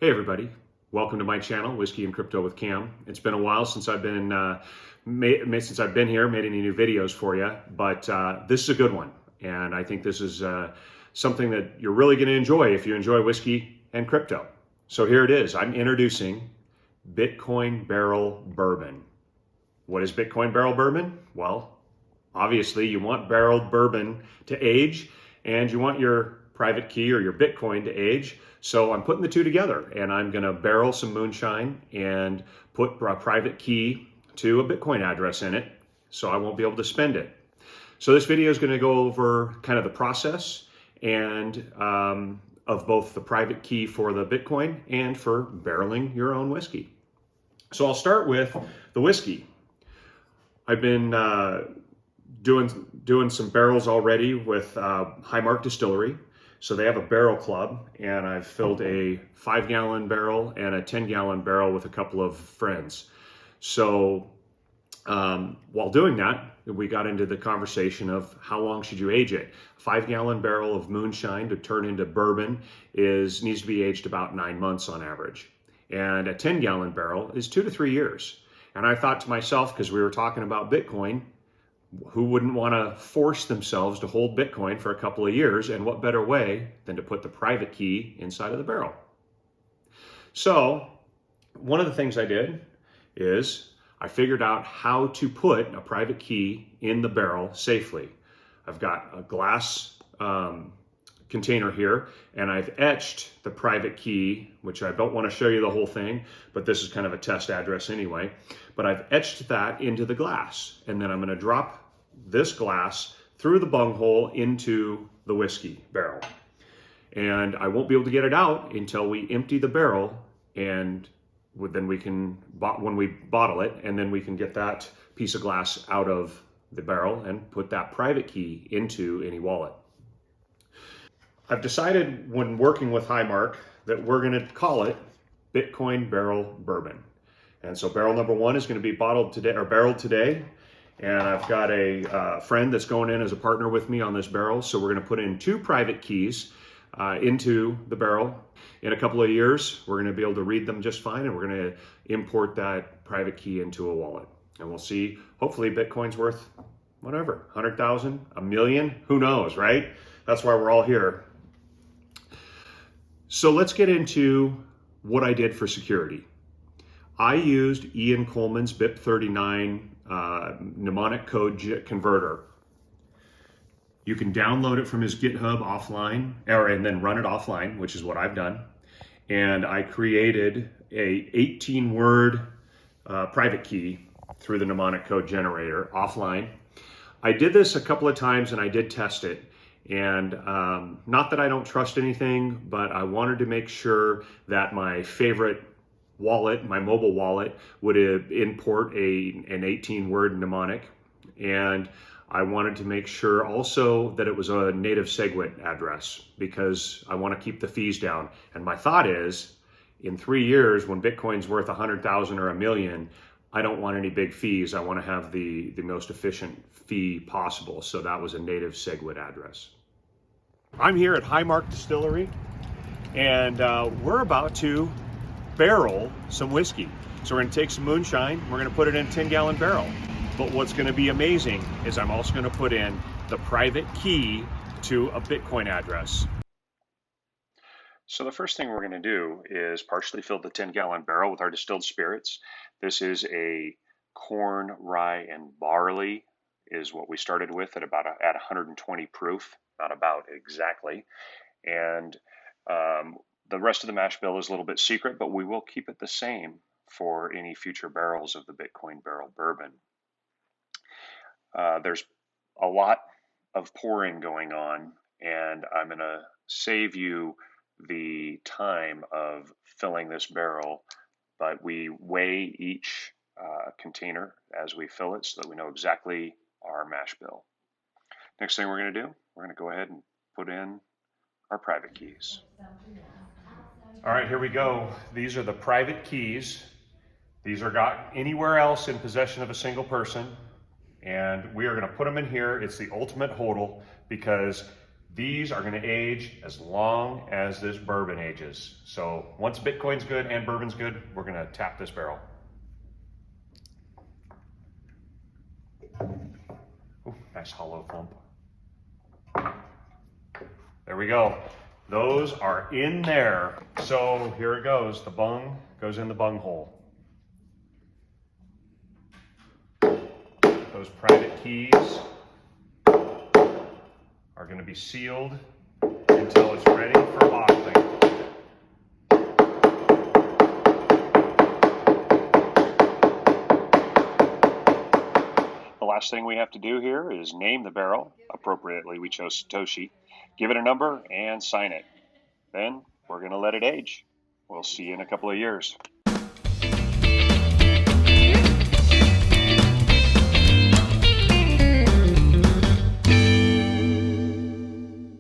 Hey everybody, welcome to my channel, Whiskey and Crypto with Cam. It's been a while since I've been here, made any new videos for you, but this is a good one, and I think this is something that you're really going to enjoy if you enjoy whiskey and crypto. So here it is. I'm introducing Bitcoin Barrel Bourbon. What is Bitcoin Barrel Bourbon? Well, obviously you want barreled bourbon to age, and you want your private key or your Bitcoin to age. So I'm putting the two together, and I'm gonna barrel some moonshine and put a private key to a Bitcoin address in it, so I won't be able to spend it. So this video is gonna go over kind of the process and of both the private key for the Bitcoin and for barreling your own whiskey. So I'll start with the whiskey. I've been doing some barrels already with Highmark Distillery. So they have a barrel club, and I've filled a 5-gallon barrel and a 10-gallon barrel with a couple of friends. So while doing that, we got into the conversation of how long should you age it. A 5-gallon barrel of moonshine to turn into bourbon needs to be aged about 9 months on average. And a 10-gallon barrel is 2 to 3 years. And I thought to myself, because we were talking about Bitcoin, who wouldn't want to force themselves to hold Bitcoin for a couple of years? And what better way than to put the private key inside of the barrel? So one of the things I did is I figured out how to put a private key in the barrel safely. I've got a glass container here, and I've etched the private key, which I don't want to show you the whole thing, but this is kind of a test address anyway. But I've etched that into the glass, and then I'm going to drop this glass through the bunghole into the whiskey barrel. And I won't be able to get it out until we empty the barrel, and then we can, when we bottle it, and then we can get that piece of glass out of the barrel and put that private key into any wallet. I've decided when working with Highmark that we're going to call it Bitcoin Barrel Bourbon. And so barrel number 1 is going to be bottled today, or barreled today. And I've got a friend that's going in as a partner with me on this barrel. So we're going to put in 2 private keys into the barrel. In a couple of years, we're going to be able to read them just fine, and we're going to import that private key into a wallet. And we'll see, hopefully Bitcoin's worth whatever, 100,000, a million, who knows, right? That's why we're all here. So let's get into what I did for security. I used Ian Coleman's BIP39 mnemonic code converter. You can download it from his GitHub offline, and then run it offline, which is what I've done. And I created a 18-word private key through the mnemonic code generator offline. I did this a couple of times, and I did test it. And not that I don't trust anything, but I wanted to make sure that my favorite wallet, my mobile wallet, would import an 18-word mnemonic. And I wanted to make sure also that it was a native SegWit address, because I want to keep the fees down. And my thought is, in 3 years, when Bitcoin's worth 100,000 or a million, I don't want any big fees. I want to have the most efficient fee possible. So that was a native SegWit address. I'm here at Highmark Distillery, and we're about to barrel some whiskey. So we're going to take some moonshine, we're going to put it in a 10-gallon barrel. But what's going to be amazing is I'm also going to put in the private key to a Bitcoin address. So the first thing we're going to do is partially fill the 10-gallon barrel with our distilled spirits. This is a corn, rye, and barley is what we started with at 120 proof. Not about exactly. And the rest of the mash bill is a little bit secret, but we will keep it the same for any future barrels of the Bitcoin Barrel Bourbon. There's a lot of pouring going on, and I'm going to save you the time of filling this barrel, but we weigh each container as we fill it so that we know exactly our mash bill. Next thing we're going to do, we're going to go ahead and put in our private keys. All right, here we go. These are the private keys. These are got anywhere else in possession of a single person. And we are going to put them in here. It's the ultimate HODL, because These are going to age as long as this bourbon ages. So once Bitcoin's good and bourbon's good, we're going to tap this barrel. Ooh, nice hollow thump. There we go. Those are in there. So here it goes. The bung goes in the bung hole. Those private keys are going to be sealed until it's ready for bottling. The last thing we have to do here is name the barrel. Appropriately, we chose Satoshi. Give it a number and sign it. Then we're going to let it age. We'll see you in a couple of years.